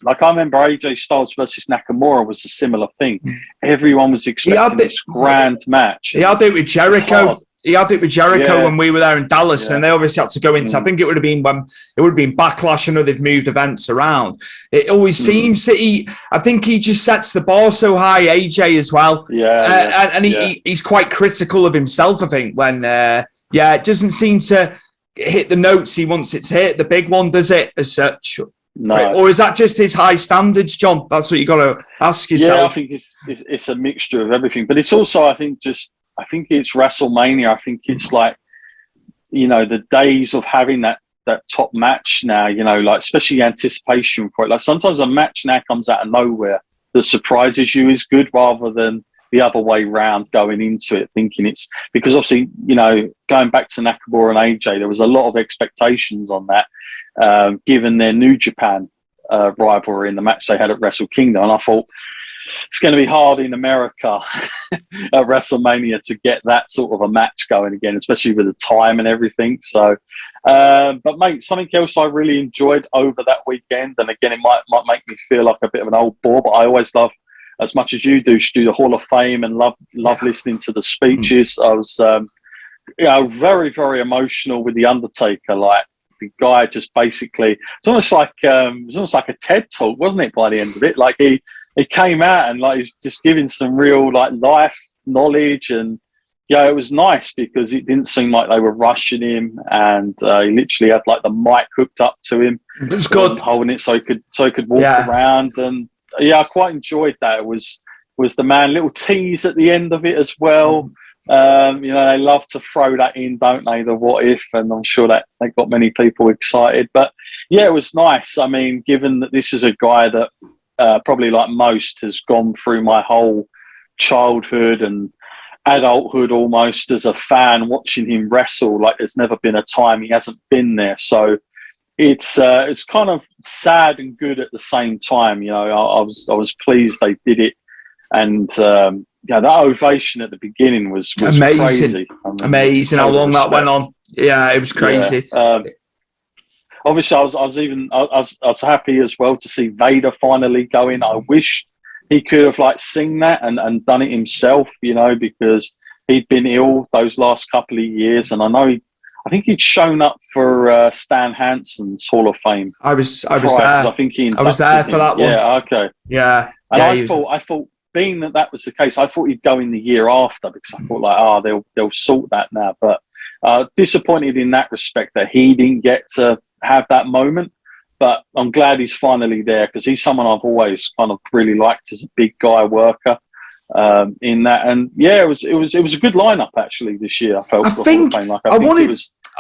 Like I remember AJ Styles versus Nakamura was a similar thing. Everyone was expecting this grand match. He had it with Jericho. When we were there in Dallas, and they obviously had to go into. I think it would have been Backlash. I know they've moved events around. It always seems that I think he just sets the bar so high. AJ as well, he's quite critical of himself. I think when it doesn't seem to hit the notes he wants it to hit. The big one does it as such. No. Or is that just his high standards, John? That's what you got to ask yourself. Yeah, I think it's a mixture of everything, but it's also I think it's WrestleMania. I think it's like the days of having that top match now. Like especially anticipation for it. Like sometimes a match now comes out of nowhere that surprises you is good rather than the other way round going into it thinking it's because obviously going back to Nakamura and AJ, there was a lot of expectations on that. Given their New Japan rivalry in the match they had at Wrestle Kingdom. And I thought it's going to be hard in America at WrestleMania to get that sort of a match going again, especially with the time and everything. So, but mate, something else I really enjoyed over that weekend, and again, it might make me feel like a bit of an old bore, but I always love, as much as you do the Hall of Fame and love listening to the speeches. I was very, very emotional with The Undertaker, like, the guy just basically, it's almost like a TED talk, wasn't it? By the end of it, like he came out and like he's just giving some real like life knowledge, and it was nice because it didn't seem like they were rushing him, and he literally had like the mic hooked up to him. It was good, holding it so he could walk around, and I quite enjoyed that. It was the man, little tease at the end of it as well. They love to throw that in, don't they? The what if, and I'm sure that they got many people excited. But it was nice. I mean, given that this is a guy that probably like most has gone through my whole childhood and adulthood almost as a fan, watching him wrestle, like there's never been a time he hasn't been there. So it's kind of sad and good at the same time. I was pleased they did it, and that ovation at the beginning was amazing. Crazy. Amazing how long that went on. Yeah, it was crazy. Obviously, I was happy as well to see Vader finally go in. I wish he could have like sing that and done it himself, because he'd been ill those last couple of years, and I think he'd shown up for Stan Hansen's Hall of Fame. I was there. I think I was there for that one. Yeah, okay. Yeah, and I thought. Being that was the case, I thought he'd go in the year after, because I thought like, they'll sort that now. But disappointed in that respect that he didn't get to have that moment. But I'm glad he's finally there, because he's someone I've always kind of really liked as a big guy worker in that. And it was a good lineup actually this year. I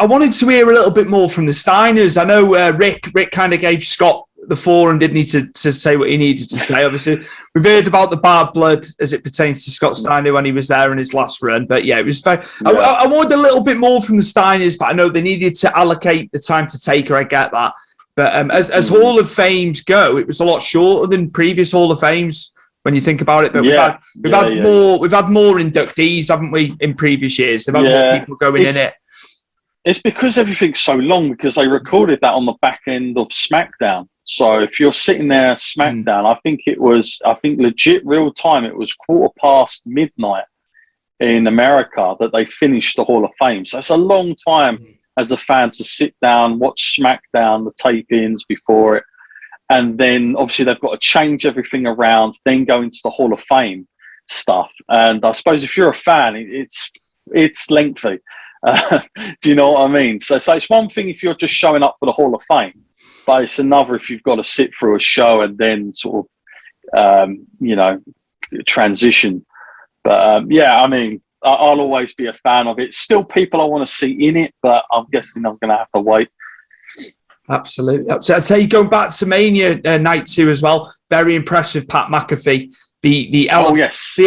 wanted to hear a little bit more from the Steiners. I know Rick kind of gave Scott the floor and didn't need to say what he needed to say. Obviously, we've heard about the bad blood as it pertains to Scott Steiner when he was there in his last run. But it was fair. Yeah. I wanted a little bit more from the Steiners, but I know they needed to allocate the time to Taker. I get that. But as Hall of Fames go, it was a lot shorter than previous Hall of Fames when you think about it. But we've had more inductees, haven't we, in previous years? They've had more people going in it. It's because everything's so long, because they recorded that on the back end of SmackDown. So if you're sitting there SmackDown, I think legit real time, it was 15:15 midnight in America that they finished the Hall of Fame. So it's a long time as a fan to sit down, watch SmackDown, the tape-ins before it. and then obviously they've got to change everything around, then go into the Hall of Fame stuff. And I suppose if you're a fan, it's lengthy. Do you know what I mean? So it's one thing if you're just showing up for the Hall of Fame, but it's another if you've got to sit through a show and then sort of, transition. But yeah, I mean, I'll always be a fan of it. Still people I want to see in it, but I'm guessing I'm going to have to wait. Absolutely. So I'd say going back to Mania night 2 as well, very impressive Pat McAfee. The elevation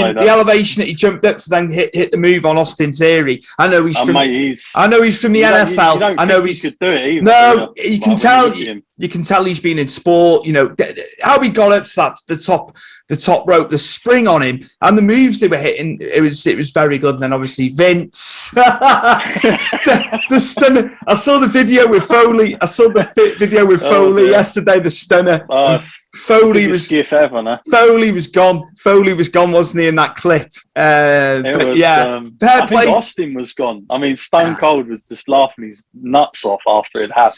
that he jumped up to then hit the move on Austin Theory. I know he's from the NFL. I know he could do it either. No, you can tell. You can tell he's been in sport. You know how he got up to the top rope, the spring on him, and the moves they were hitting. It was very good. And then obviously Vince, the stunner. I saw the video with Foley. Yesterday. The stunner. Foley was gif ever, no? Foley was gone. Foley was gone, wasn't he, in that clip? I think Austin was gone. I mean, Stone Cold was just laughing his nuts off after it happened.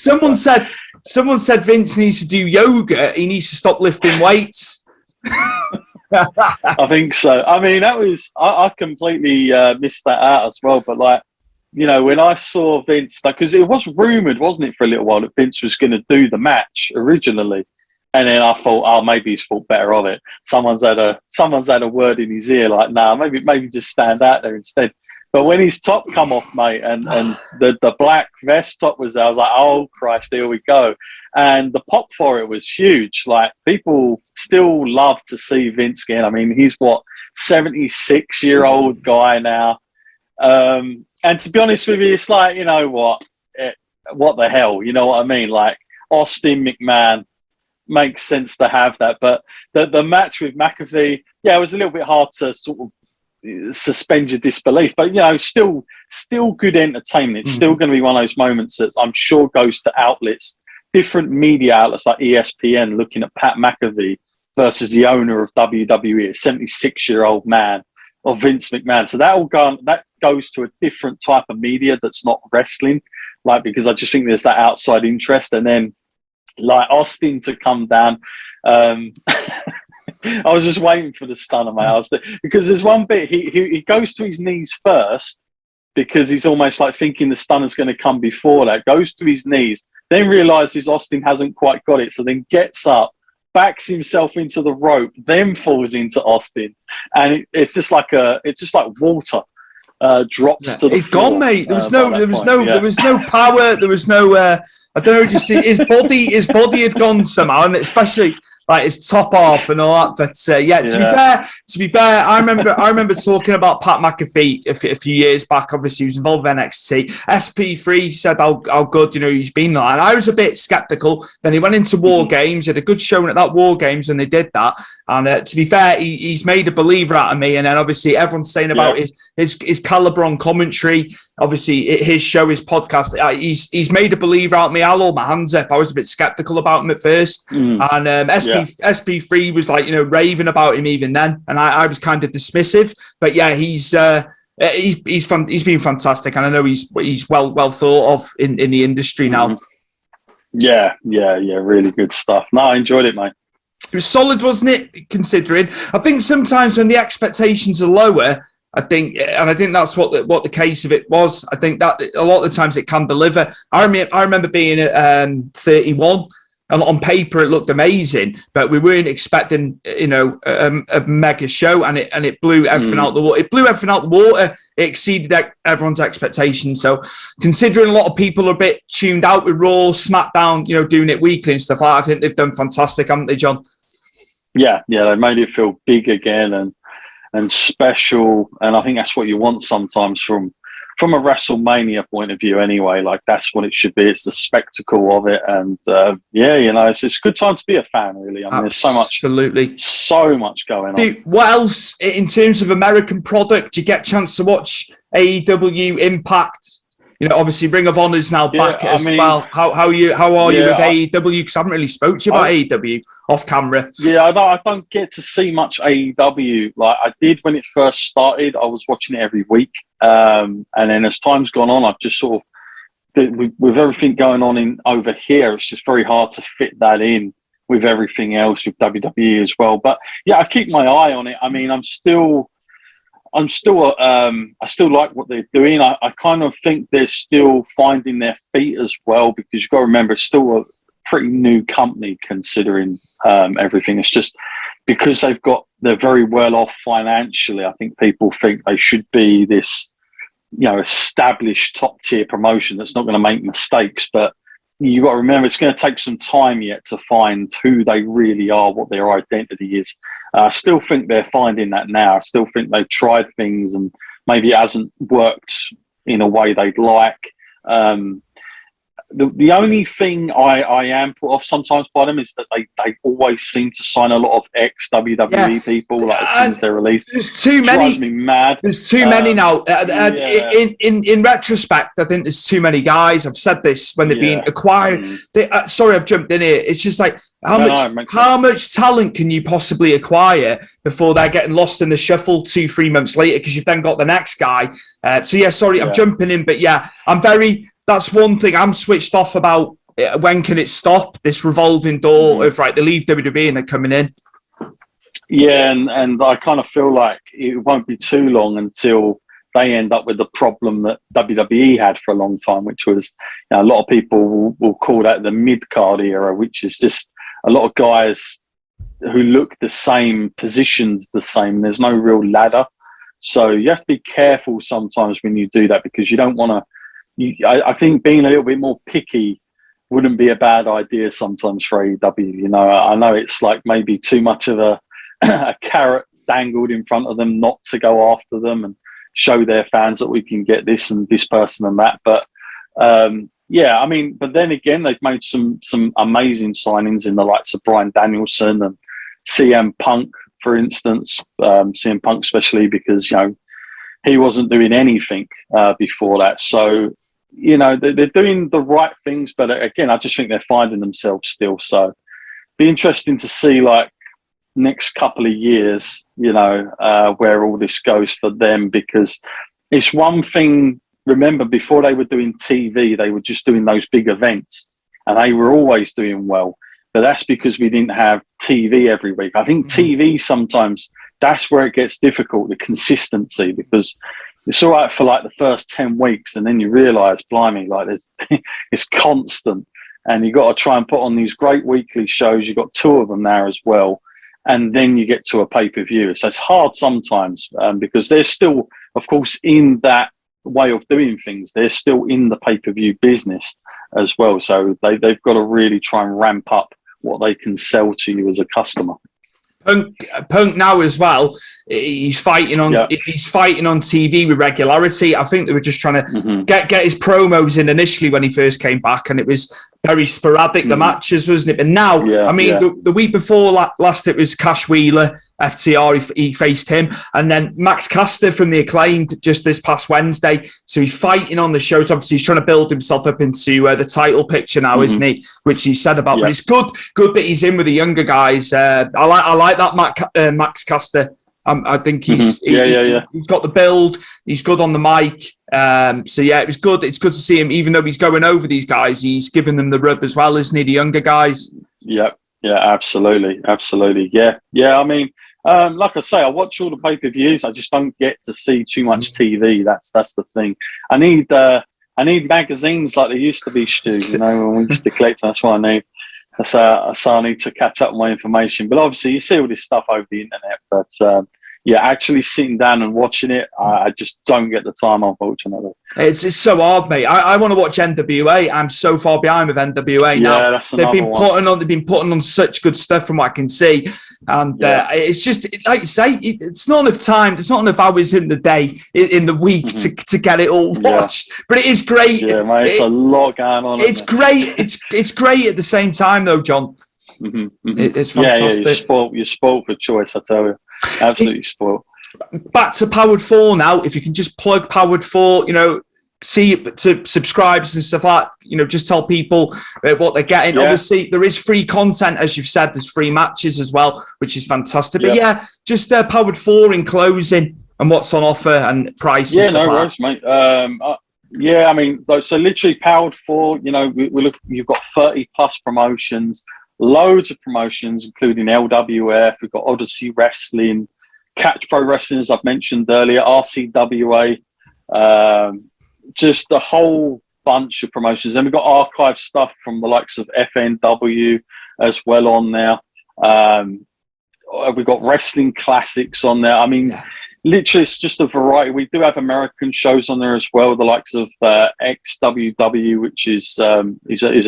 Someone said Vince needs to do yoga. He needs to stop lifting weights. I think so. I mean, that was I completely missed that out as well. But like, you know, when I saw Vince, because it was rumored, wasn't it, for a little while that Vince was going to do the match originally. And then I thought, oh, maybe he's thought better of it. Someone's had a word in his ear, like, nah, maybe just stand out there instead. But when his top come off, mate, and the black vest top was there, I was like, oh Christ, here we go. And the pop for it was huge. Like, people still love to see Vince again. I mean, he's 76-year-old guy now. And to be honest with you, it's like, you know what the hell, you know what I mean? Like, Austin McMahon. Makes sense to have that, but the match with McAfee, yeah, it was a little bit hard to sort of suspend your disbelief, but you know, still good entertainment. It's still going to be one of those moments that I'm sure goes to outlets, different media outlets like ESPN, looking at Pat McAfee versus the owner of WWE, a 76-year-old man, or Vince McMahon. So that goes to a different type of media that's not wrestling, like, because I just think there's that outside interest, and then. Like Austin to come down. I was just waiting for the stunner, mate. Because there's one bit, he goes to his knees first because he's almost like thinking the stunner's going to come before that. Goes to his knees, then realises Austin hasn't quite got it, so then gets up, backs himself into the rope, then falls into Austin, and it's just like water. Drops to the floor. Gone, mate. There was no power. There was no. I don't know. Just his body had gone somehow, and especially like his top half and all that. But to be fair, I remember talking about Pat McAfee a few years back. Obviously, he was involved with NXT. SP3 said how good he's been there, and I was a bit skeptical. Then he went into War Games, had a good showing at that War Games when they did that. And to be fair, he's made a believer out of me. And then obviously everyone's saying about his caliber on commentary. Obviously his show, his podcast. He's made a believer out of me. I'll hold my hands up. I was a bit skeptical about him at first, and SP3 was like raving about him even then, and I was kind of dismissive. But yeah, he's been fantastic, and I know he's well thought of in the industry now. Yeah, really good stuff. No, I enjoyed it, mate. It was solid, wasn't it? Considering, I think sometimes when the expectations are lower, I think that's what the case of it was. I think that a lot of the times it can deliver. I remember being at 31. And on paper, it looked amazing, but we weren't expecting, a mega show, and it blew everything out the water. It blew everything out the water. It exceeded everyone's expectations. So, considering a lot of people are a bit tuned out with Raw, SmackDown, doing it weekly and stuff like that, I think they've done fantastic, haven't they, John? Yeah, they made it feel big again and special, and I think that's what you want sometimes from a WrestleMania point of view anyway. Like, that's what it should be. It's the spectacle of it, and it's a good time to be a fan, really. I mean, there's so much going on. Dude, what else in terms of American product? Do you get a chance to watch AEW, Impact? Obviously Ring of Honor's now back well. How are you with AEW? Because I haven't really spoke to you about AEW off camera. Yeah, I don't get to see much AEW. Like I did when it first started. I was watching it every week, and then as time's gone on, I've just sort of with everything going on in over here, it's just very hard to fit that in with everything else with WWE as well. But yeah, I keep my eye on it. I mean, I still like what they're doing. I kind of think they're still finding their feet as well, because you've got to remember, it's still a pretty new company considering everything. It's just because they're very well off financially. I think people think they should be this, established top tier promotion that's not going to make mistakes. But you've got to remember, it's going to take some time yet to find who they really are, what their identity is. I still think they're finding that now. I still think they've tried things and maybe it hasn't worked in a way they'd like. The only thing I am put off sometimes by them is that they always seem to sign a lot of ex-WWE people as soon as they're released. There's too many. Drives me mad. There's too many now. In retrospect, I think there's too many guys. I've said this when they're being acquired. Sorry, I've jumped in here. It's just like how much talent can you possibly acquire before they're getting lost in the shuffle 2-3 months later, because you've then got the next guy. I'm jumping in, but that's one thing I'm switched off about. When can it stop, this revolving door of, right, they leave WWE and they're coming in? Yeah, and I kind of feel like it won't be too long until they end up with the problem that WWE had for a long time, which was a lot of people will call that the mid-card era, which is just a lot of guys who look the same, positions the same. There's no real ladder. So you have to be careful sometimes when you do that, because you don't want to. I think being a little bit more picky wouldn't be a bad idea sometimes for AEW. I know it's like maybe too much of a carrot dangled in front of them not to go after them and show their fans that we can get this and this person and that. But but then again, they've made some amazing signings in the likes of Bryan Danielson and CM Punk, for instance. CM Punk especially, because he wasn't doing anything before that. So they're doing the right things, but again, I just think they're finding themselves still. So be interesting to see, like, next couple of years, where all this goes for them, because it's one thing. Remember, before they were doing TV, they were just doing those big events, and they were always doing well. But that's because we didn't have TV every week. I think TV sometimes, that's where it gets difficult, the consistency, because it's all right for like the first 10 weeks, and then you realise, blimey, like it's constant, and you've got to try and put on these great weekly shows. You've got 2 of them now as well, and then you get to a pay-per-view. So it's hard sometimes because they're still, of course, in that way of doing things. They're still in the pay-per-view business as well. So they've got to really try and ramp up what they can sell to you as a customer. Punk now as well. He's fighting on TV with regularity. I think they were just trying to get his promos in initially when he first came back, and it was very sporadic, the matches, wasn't it? But now, the week before last, it was Cash Wheeler, FTR, he faced him, and then Max Caster from the Acclaimed just this past Wednesday. So he's fighting on the shows. Obviously, he's trying to build himself up into the title picture now, isn't he? Which he said about. But it's good that he's in with the younger guys. I like that Max Caster. I think he's got the build. He's good on the mic. It was good. It's good to see him, even though he's going over these guys. He's giving them the rub as well, isn't he? The younger guys. Yeah, absolutely. Yeah. I mean, like I say, I watch all the pay-per-views. I just don't get to see too much TV. That's the thing. I need magazines like they used to be, Stu. When we used to collect. That's what I need. So I need to catch up on my information. But obviously, you see all this stuff over the internet. But actually sitting down and watching it, I just don't get the time, unfortunately. It's so hard, mate. I want to watch NWA. I'm so far behind with NWA now. That's they've been putting on such good stuff from what I can see, and it's just like you say, it's not enough time. It's not enough hours in the day, in the week to get it all watched. But it is great. Yeah, mate, it's a lot going on. It's great. It's great at the same time, though, John. It's fantastic. You're spoiled for choice, I tell you. Absolutely spoiled. Back to Powered 4 now. If you can just plug Powered 4, see to subscribers and stuff like that, just tell people what they're getting. Obviously, there is free content, as you've said. There's free matches as well, which is fantastic. But just Powered 4 in closing and what's on offer and prices. Yeah, no worries, mate. Yeah, I mean, so literally powered for, you know, we look, you've got 30 plus promotions, loads of promotions, including LWF, we've got Odyssey Wrestling, Catch Pro Wrestling, as I've mentioned earlier, RCWA, just a whole bunch of promotions. Then we've got archive stuff from the likes of FNW as well on there. We've got wrestling classics on there. I mean, literally, it's just a variety. We do have American shows on there as well, the likes of XWW, which is a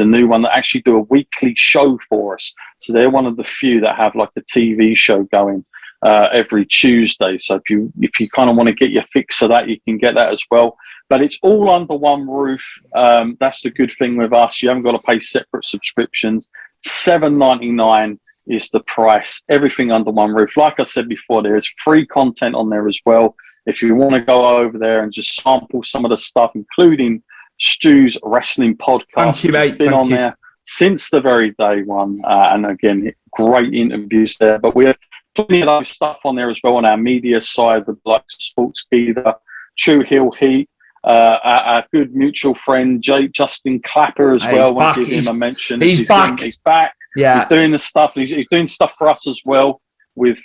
new one that actually do a weekly show for us. So they're one of the few that have like a TV show going every Tuesday. So if you kind of want to get your fix of that, you can get that as well. But it's all under one roof. That's the good thing with us. You haven't got to pay separate subscriptions. $7.99 is the price. Everything under one roof. Like I said before, there is free content on there as well. If you want to go over there and just sample some of the stuff, including Stu's Wrestling Podcast, Thank you, mate. been on there since the very day one. And again, great interviews there. But we have plenty of those stuff on there as well on our media side, the likes of Sports Geether, True Hill Heat, our good mutual friend Justin Clapper as well. I want to give him a mention. He's back. He's back. Yeah, he's doing the stuff. He's doing stuff for us as well with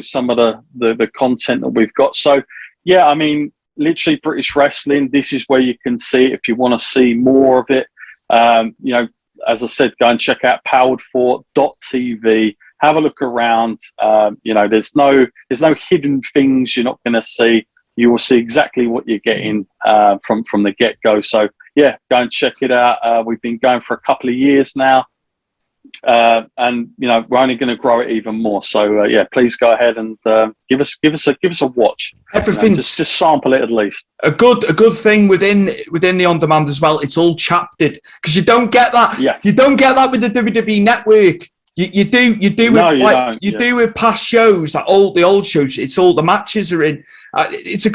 some of the content that we've got. So yeah, I mean, literally British wrestling. This is where you can see it if you want to see more of it. You know, as I said, go and check out poweredfor.tv. Have a look around. You know, there's no hidden things you're not going to see. You will see exactly what you're getting from the get-go. So yeah, go and check it out. We've been going for a couple of years now. And you know, we're only going to grow it even more. So yeah, please go ahead and give us a watch. Everything, you know, just sample it at least. A good thing within the on demand as well. It's all chaptered because you don't get that. Yes. You don't get that with the WWE Network. You do with past shows, like the old shows. It's all the matches are in. It's a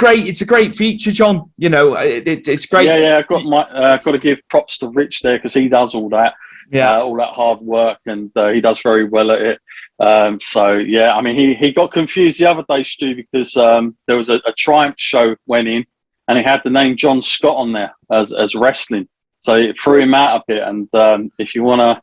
great feature, John. You know, it's great. Yeah. I've got to give props to Rich there because he does all that. Yeah, all that hard work, and he does very well at it. So yeah, I mean, he got confused the other day, Stu, because there was a Triumph show went in, and he had the name John Scott on there as wrestling, so it threw him out a bit. And if you wanna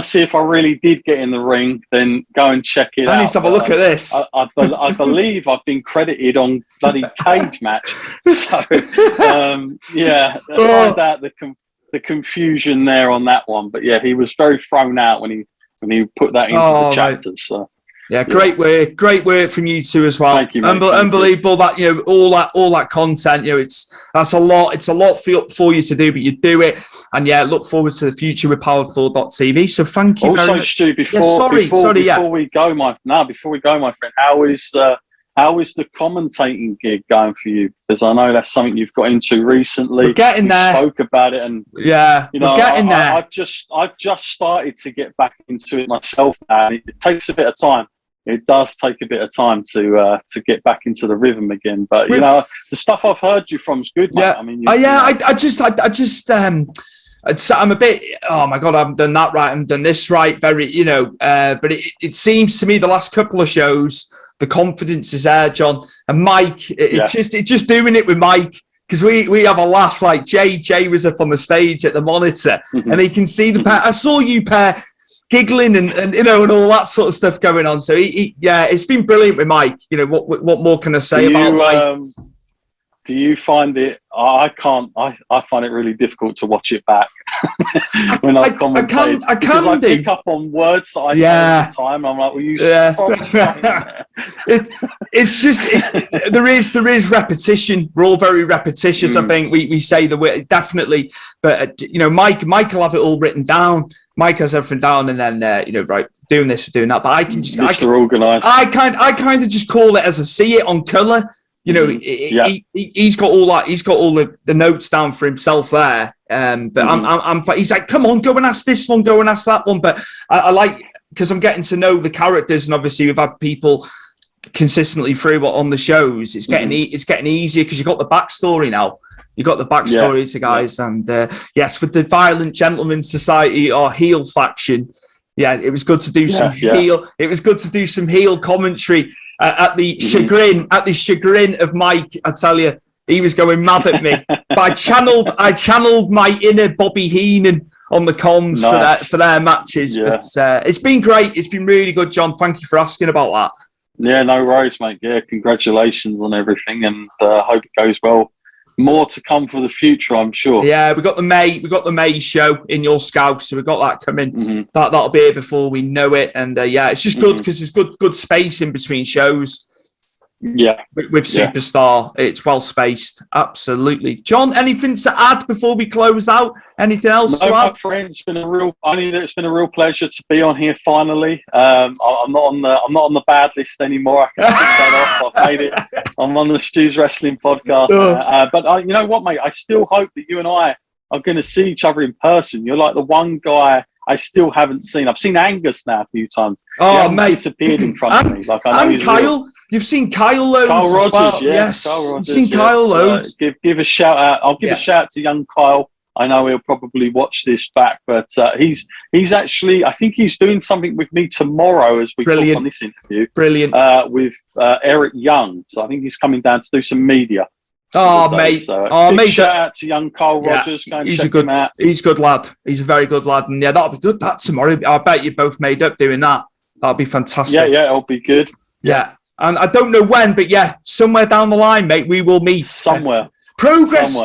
see if I really did get in the ring, then go and check it out. I need to have a look at this. I believe I've been credited on bloody Cage Match. So yeah, find out the confusion there on that one. But yeah, he was very thrown out when he put that into the chapters. So yeah, great work from you two as well. Thank you, mate. Unbelievable that, you know, all that content, you know, it's a lot for you to do, but you do it. And yeah, look forward to the future with powered4.tv. So thank you very much. Stu, before we go, my friend, how is the commentating gig going for you? Because I know that's something you've got into recently. We're getting there. Spoke about it, and yeah, you know, we're getting there. I've just started to get back into it myself, and it takes a bit of time. It does take a bit of time to get back into the rhythm again. But you know, the stuff I've heard you from is good, mate. Yeah, I mean, I'm a bit, oh my God, I haven't done that right, I haven't done this right, very, you know, but it seems to me the last couple of shows, the confidence is there, John. And Mike, it's just doing it with Mike, because we have a laugh. Like Jay was up on the stage at the monitor, and he can see the pair. I saw you pair giggling and you know, and all that sort of stuff going on. So yeah, it's been brilliant with Mike. You know, what more can I say about Mike? Do you find it? I find it really difficult to watch it back when I commentate. I pick up on words that I say all the time. I'm like, well, you it's just there is repetition. We're all very repetitious. I think we say the word definitely, but you know, Mike will have it all written down. Mike has everything down, and then you know, right, doing this, doing that. But I can just organised. I kind of just call it as I see it on colour. You know, he's got all that. He's got all the notes down for himself there. But he's like, come on, go and ask this one, go and ask that one. But I like, because I'm getting to know the characters, and obviously we've had people consistently through on the shows. It's getting easier because you've got the backstory now. You've got the backstory to guys, and yes, with the Violent Gentleman Society or heel faction, yeah, it was good to do some heel. It was good to do some heel commentary. At the chagrin of Mike, I tell you, He was going mad at me. But I channeled my inner Bobby Heenan on the comms for their matches. Yeah. But it's been great. It's been really good, John. Thank you for asking about that. Yeah, no worries, mate. Yeah, congratulations on everything, and hope it goes well. More to come for the future, I'm sure. Yeah, we got the May show in your scout, so we've got that coming. Mm-hmm. That'll be here before we know it, and it's just good because there's good space in between shows. Yeah, with Superstar, it's well spaced. Absolutely, John. Anything to add before we close out? Anything else to add? My friend, it's been a real pleasure to be on here finally. I'm not on the bad list anymore. I can take that off. I've made it. I'm on the Stu's Wrestling Podcast. But you know what, mate? I still hope that you and I are going to see each other in person. You're like the one guy I still haven't seen. I've seen Angus now a few times. Oh, mate, disappeared in front of me. Like I know and Kyle. Real. You've seen Kyle loads. Kyle Rogers, well. Yes. Kyle Rogers, you've seen Kyle loads. Give a shout out. I'll give a shout out to young Kyle. I know he'll probably watch this back, but he's actually, I think he's doing something with me tomorrow as we talk on this interview. Brilliant. With Eric Young. So I think he's coming down to do some media. Oh, mate. Big shout out to young Kyle Rogers. Go and check him out. He's a good lad. He's a very good lad. And yeah, that'll be good that tomorrow. I bet you both made up doing that. That'll be fantastic. Yeah, it'll be good. Yeah. And I don't know when, but yeah, somewhere down the line, mate, we will meet. Somewhere. Progress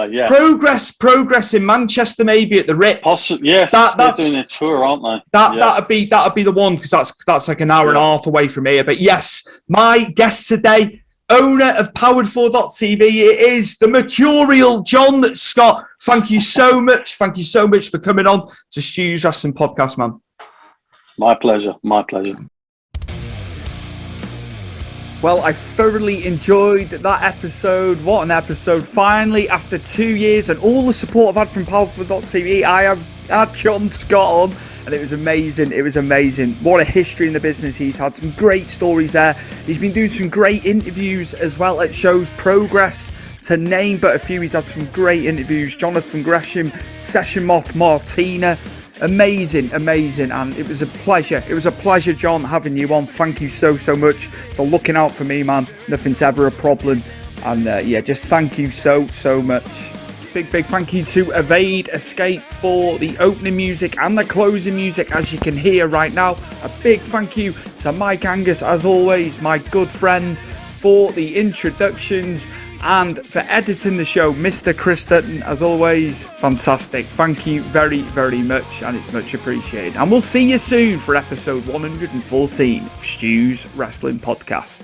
in Manchester, maybe at the Ritz. Yes, they're doing a tour, aren't they? That'd be the one, because that's like an hour and a half away from here. But yes, my guest today, owner of Powered4.tv, it is the mercurial John Scott. Thank you so much. Thank you so much for coming on to Stu's Wrestling Podcast, man. My pleasure. My pleasure. Well, I thoroughly enjoyed that episode. What an episode. Finally, after 2 years and all the support I've had from Powered4.tv, I have had John Scott on, and it was amazing. It was amazing. What a history in the business he's had. Some great stories there. He's been doing some great interviews as well at shows. Progress, to name but a few. He's had some great interviews. Jonathan Gresham, Session Moth, Martina. Amazing, and it was a pleasure, John, having you on. Thank you so much for looking out for me, man. Nothing's ever a problem, and just thank you so much. Big thank you to Evade Escape for the opening music and the closing music, as you can hear right now. A big thank you to Mike Angus, as always, my good friend, for the introductions and for editing the show, Mr. Chris Dutton, as always, fantastic. Thank you very much, and it's much appreciated. And we'll see you soon for episode 114 of Stu's Wrestling Podcast.